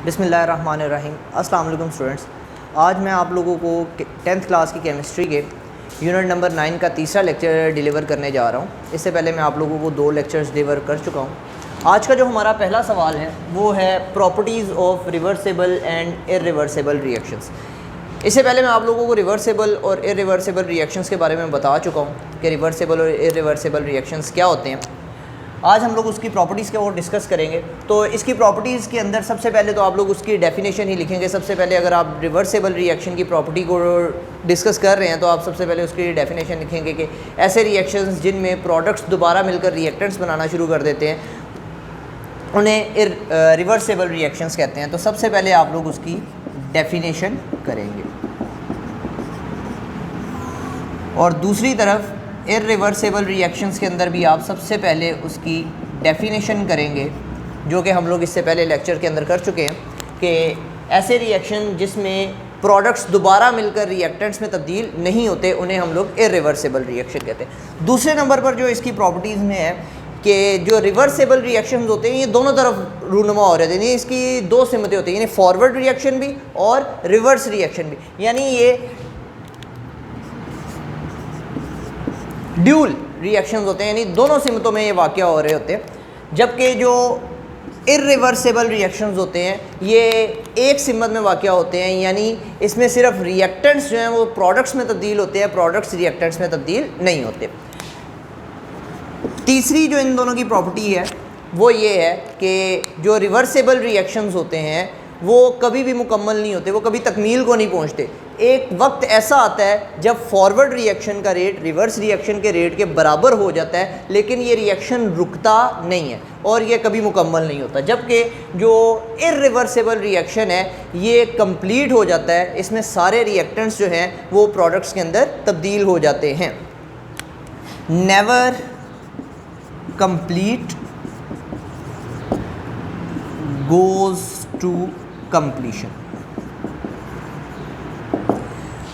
बिस्मिल्लाहिर्रहमानिर्रहीम। अस्सलाम वालेकुम स्टूडेंट्स, आज मैं आप लोगों को 10th क्लास की केमिस्ट्री के यूनिट नंबर 9 का तीसरा लेक्चर डिलीवर करने जा रहा हूँ। इससे पहले मैं आप लोगों को 2 लेक्चर्स डिलीवर कर चुका हूँ। आज का जो हमारा पहला सवाल है वो है properties of reversible and irreversible reactions. इससे पहले मैं आप लोगों को रिवर्सिबल और इर्रिवर्सिबल रिएक्शंस के बारे में बता चुका हूँ कि रिवर्सिबल और इर्रिवर्सिबल रिएक्शंस क्या होते हैं। आज हम लोग उसकी प्रॉपर्टीज़ के वो डिस्कस करेंगे। तो इसकी प्रॉपर्टीज़ के अंदर सबसे पहले तो आप लोग उसकी डेफिनेशन ही लिखेंगे। सबसे पहले अगर आप रिवर्सिबल रिएक्शन की प्रॉपर्टी को डिस्कस कर रहे हैं तो आप सबसे पहले उसकी डेफिनेशन लिखेंगे कि ऐसे रिएक्शंस जिनमें प्रोडक्ट्स दोबारा मिलकर रिएक्टेंट्स बनाना शुरू कर देते हैं उन्हें रिवर्सिबल रिएक्शंस कहते हैं। तो सबसे पहले आप लोग उसकी डेफिनेशन करेंगे और दूसरी तरफ इर्रिवर्सिबल रिएक्शंस के अंदर भी आप सबसे पहले उसकी डेफिनेशन करेंगे, जो कि हम लोग इससे पहले लेक्चर के अंदर कर चुके हैं कि ऐसे रिएक्शन जिसमें प्रोडक्ट्स दोबारा मिलकर रिएक्टेंट्स में तब्दील नहीं होते उन्हें हम लोग इर्रिवर्सिबल रिएक्शन कहते हैं। दूसरे नंबर पर जो इसकी प्रॉपर्टीज़ में है कि जो रिवर्सिबल रिएक्शंस होते हैं ये दोनों तरफ रूनुमा हो रहे थे, इसकी 2 सिमतें होती हैं, यानी फॉरवर्ड रिएक्शन भी और रिवर्स रिएक्शन भी, यानी ये ड्यूल रिएक्शंस होते हैं, यानी दोनों सिमतों में ये वाक़या हो रहे होते हैं। जबकि जो इर्रिवर्सिबल रिएक्शंस होते हैं ये एक सिमत में वाक़या होते हैं, यानी इसमें सिर्फ रिएक्टेंट्स जो हैं वो प्रोडक्ट्स में तब्दील होते हैं, प्रोडक्ट्स रिएक्टेंट्स में तब्दील नहीं होते। तीसरी जो इन दोनों की प्रॉपर्टी है वो ये है कि जो रिवर्सिबल रिएक्शंस होते हैं वो कभी भी मुकम्मल नहीं होते, वो कभी तकमील को नहीं पहुंचते। एक वक्त ऐसा आता है जब फॉरवर्ड रिएक्शन का रेट रिवर्स रिएक्शन के रेट के बराबर हो जाता है, लेकिन ये रिएक्शन रुकता नहीं है और ये कभी मुकम्मल नहीं होता। जबकि जो इर्रिवर्सिबल रिएक्शन है ये कंप्लीट हो जाता है, इसमें सारे रिएक्टेंट्स जो हैं वो प्रोडक्ट्स के अंदर तब्दील हो जाते हैं। Never complete goes to completion.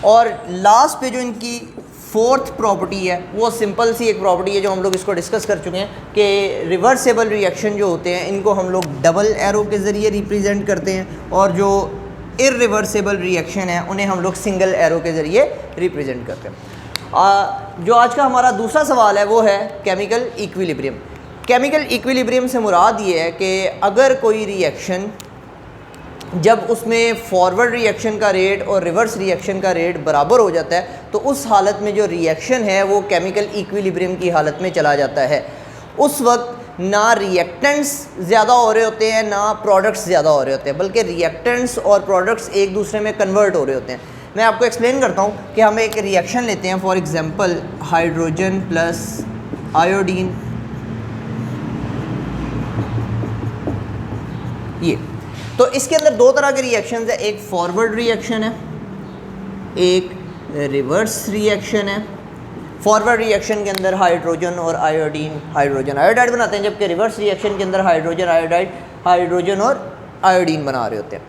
और लास्ट पे जो इनकी 4th प्रॉपर्टी है वो सिंपल सी एक प्रॉपर्टी है जो हम लोग इसको डिस्कस कर चुके हैं कि रिवर्सिबल रिएक्शन जो होते हैं इनको हम लोग डबल एरो के ज़रिए रिप्रेजेंट करते हैं और जो इर्रिवर्सिबल रिएक्शन है उन्हें हम लोग सिंगल एरो के ज़रिए रिप्रेजेंट करते हैं। जो आज का हमारा दूसरा सवाल है वो है केमिकल इक्विलिब्रियम। केमिकल इक्विलिब्रियम से मुराद ये है कि अगर कोई रिएक्शन जब उसमें फॉरवर्ड रिएक्शन का रेट और रिवर्स रिएक्शन का रेट बराबर हो जाता है तो उस हालत में जो रिएक्शन है वो केमिकल इक्विलिब्रियम की हालत में चला जाता है। उस वक्त ना रिएक्टेंट्स ज़्यादा हो रहे होते हैं ना प्रोडक्ट्स ज़्यादा हो रहे होते हैं, बल्कि रिएक्टेंट्स और प्रोडक्ट्स एक दूसरे में कन्वर्ट हो रहे होते हैं। मैं आपको एक्सप्लेन करता हूँ कि हम एक रिएक्शन लेते हैं, for example hydrogen plus iodine, ये तो इसके अंदर 2 तरह के रिएक्शंस है, एक फॉरवर्ड रिएक्शन है, एक रिवर्स रिएक्शन है। फॉरवर्ड रिएक्शन के अंदर हाइड्रोजन और आयोडीन हाइड्रोजन आयोडाइड बनाते हैं, जबकि रिवर्स रिएक्शन के अंदर हाइड्रोजन आयोडाइड हाइड्रोजन और आयोडीन बना रहे होते हैं।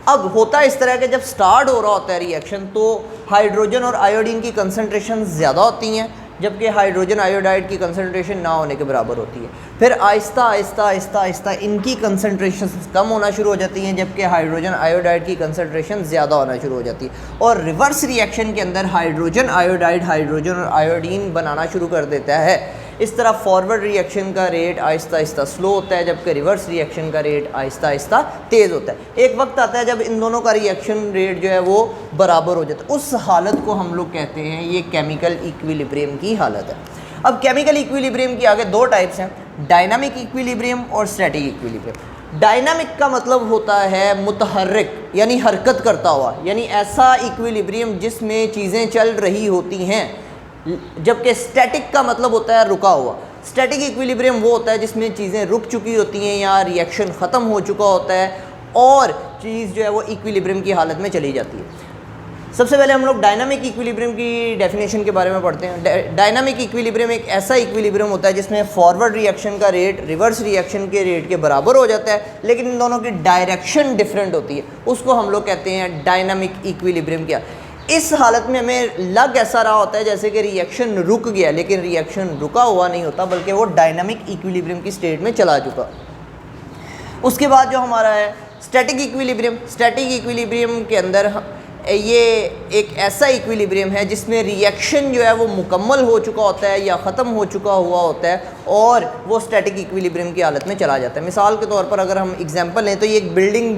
अब होता है इस तरह के जब स्टार्ट हो रहा होता है रिएक्शन तो हाइड्रोजन और आयोडीन की कंसनट्रेशन ज़्यादा होती हैं, जबकि हाइड्रोजन आयोडाइड की कंसनट्रेशन ना होने के बराबर होती है। फिर आहिस्ता आहिस्ता आहिस्ता आहिस्ता इनकी कंसनट्रेशन कम होना शुरू हो जाती हैं, जबकि हाइड्रोजन आयोडाइड की कंसनट्रेशन ज़्यादा होना शुरू हो जाती है। और रिवर्स रिएक्शन के अंदर हाइड्रोजन आयोडाइड हाइड्रोजन और आयोडीन बनाना शुरू कर देता है। इस तरह फॉरवर्ड रिएक्शन का रेट आहिस्ता आहिस्ता स्लो होता है, जबकि रिवर्स रिएक्शन का रेट आहिस्ता आहिस्ता तेज़ होता है। एक वक्त आता है जब इन दोनों का रिएक्शन रेट जो है वो बराबर हो जाता है। उस हालत को हम लोग कहते हैं ये केमिकल इक्विलिब्रियम की हालत है। अब केमिकल इक्विलिब्रियम की आगे 2 टाइप्स हैं, डायनामिक इक्विलिब्रियम और स्टैटिक इक्विलिब्रियम। डायनामिक का मतलब होता है मुतहर्रिक, यानी हरकत करता हुआ, यानी ऐसा इक्विलिब्रियम जिसमें चीज़ें चल रही होती हैं, जबकि स्टैटिक का मतलब होता है रुका हुआ। स्टैटिक इक्विलिब्रियम वो होता है जिसमें चीज़ें रुक चुकी होती हैं या रिएक्शन ख़त्म हो चुका होता है और चीज़ जो है वो इक्विलिब्रियम की हालत में चली जाती है। सबसे पहले हम लोग डायनामिक इक्विलिब्रियम की डेफिनेशन के बारे में पढ़ते हैं। डायनामिक इक्विलिब्रियम एक ऐसा इक्विलिब्रियम होता है जिसमें फॉरवर्ड रिएक्शन का रेट रिवर्स रिएक्शन के रेट के बराबर हो जाता है, लेकिन इन दोनों की डायरेक्शन डिफरेंट होती है। उसको हम लोग कहते हैं डायनामिक इक्विलिब्रियम। क्या इस हालत में हमें लग ऐसा रहा होता है जैसे कि रिएक्शन रुक गया, लेकिन रिएक्शन रुका हुआ नहीं होता, बल्कि वो डायनामिक इक्विलिब्रियम की स्टेट में चला चुका। उसके बाद जो हमारा है स्टैटिक इक्विलिब्रियम के अंदर ये एक ऐसा इक्विलिब्रियम है जिसमें रिएक्शन जो है वो मुकम्मल हो चुका होता है या ख़त्म हो चुका हुआ होता है और वो स्टैटिक इक्विलिब्रियम की हालत में चला जाता है। मिसाल के तौर पर अगर हम एग्जांपल लें तो ये एक बिल्डिंग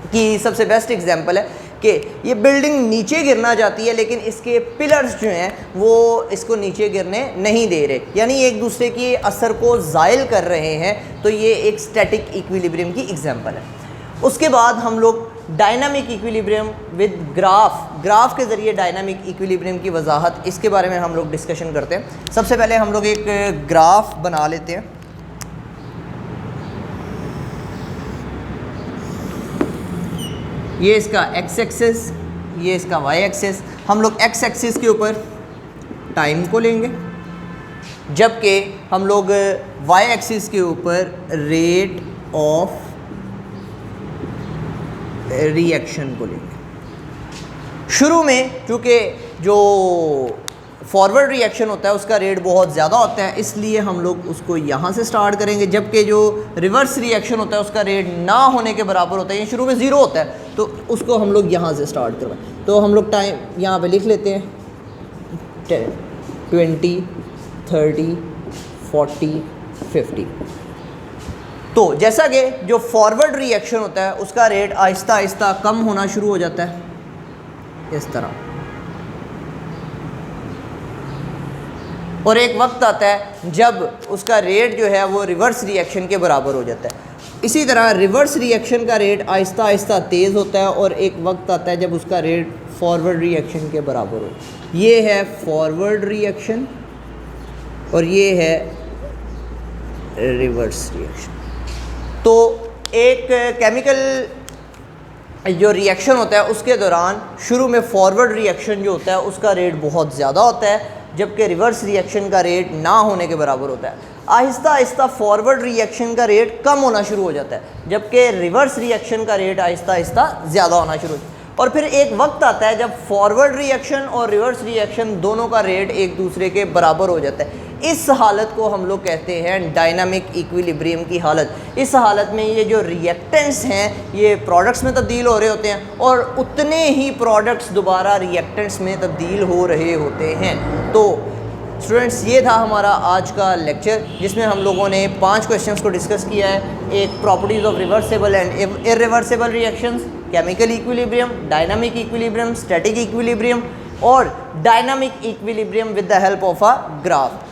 की सबसे बेस्ट एग्जांपल है कि ये बिल्डिंग नीचे गिरना चाहती है लेकिन इसके पिलर्स जो हैं वो इसको नीचे गिरने नहीं दे रहे, यानी एक दूसरे के असर को ज़ायल कर रहे हैं। तो ये एक स्टैटिक इक्विलिब्रियम की एग्जांपल है। उसके बाद हम लोग डायनामिक इक्विलिब्रियम विद ग्राफ के ज़रिए डायनामिक इक्विलिब्रियम की वजाहत, इसके बारे में हम लोग डिस्कशन करते हैं। सबसे पहले हम लोग एक ग्राफ बना लेते हैं। ये इसका एक्स एक्सिस, ये इसका वाई एक्सिस। हम लोग एक्स एक्सिस के ऊपर टाइम को लेंगे, जबकि हम लोग वाई एक्सिस के ऊपर रेट ऑफ रिएक्शन को लेंगे। शुरू में चूँकि जो फॉरवर्ड रिएक्शन होता है उसका रेट बहुत ज़्यादा होता है, इसलिए हम लोग उसको यहाँ से स्टार्ट करेंगे, जबकि जो रिवर्स रिएक्शन होता है उसका रेट ना होने के बराबर होता है, ये शुरू में ज़ीरो होता है, तो उसको हम लोग यहाँ से स्टार्ट करवाएं। तो हम लोग टाइम यहाँ पे लिख लेते हैं 20, 30, 40, 50। तो जैसा कि जो फॉरवर्ड रिएक्शन होता है उसका रेट आहिस्ता आहिस्ता कम होना शुरू हो जाता है इस तरह, और एक वक्त आता है जब उसका रेट जो है वो रिवर्स रिएक्शन के बराबर हो जाता है। इसी तरह रिवर्स रिएक्शन का रेट आहिस्ता आहिस्ता तेज़ होता है और एक वक्त आता है जब उसका रेट फॉरवर्ड रिएक्शन के बराबर हो। ये है फॉरवर्ड रिएक्शन और ये है रिवर्स रिएक्शन। तो एक केमिकल जो रिएक्शन होता है उसके दौरान शुरू में फॉरवर्ड रिएक्शन जो होता है उसका रेट बहुत ज़्यादा होता है, जबकि रिवर्स रिएक्शन का रेट ना होने के बराबर होता है। आहिस्ता आहिस्ता फॉरवर्ड रिएक्शन का रेट कम होना शुरू हो जाता है, जबकि रिवर्स रिएक्शन का रेट आहिस्ता आहिस्ता ज़्यादा होना शुरू हो जाता है। और फिर एक वक्त आता है जब फॉरवर्ड रिएक्शन और रिवर्स रिएक्शन दोनों का रेट एक दूसरे के बराबर हो जाता है। इस हालत को हम लोग कहते हैं डायनामिक इक्विलिब्रियम की हालत। इस हालत में ये जो रिएक्टेंट्स हैं ये प्रोडक्ट्स में तब्दील हो रहे होते हैं और उतने ही प्रोडक्ट्स दोबारा रिएक्टेंट्स में तब्दील हो रहे होते हैं। तो स्टूडेंट्स, ये था हमारा आज का लेक्चर जिसमें हम लोगों ने 5 क्वेश्चंस को डिस्कस किया है। एक properties of reversible and irreversible reactions, chemical equilibrium, dynamic equilibrium, static equilibrium और dynamic equilibrium with the help of a graph.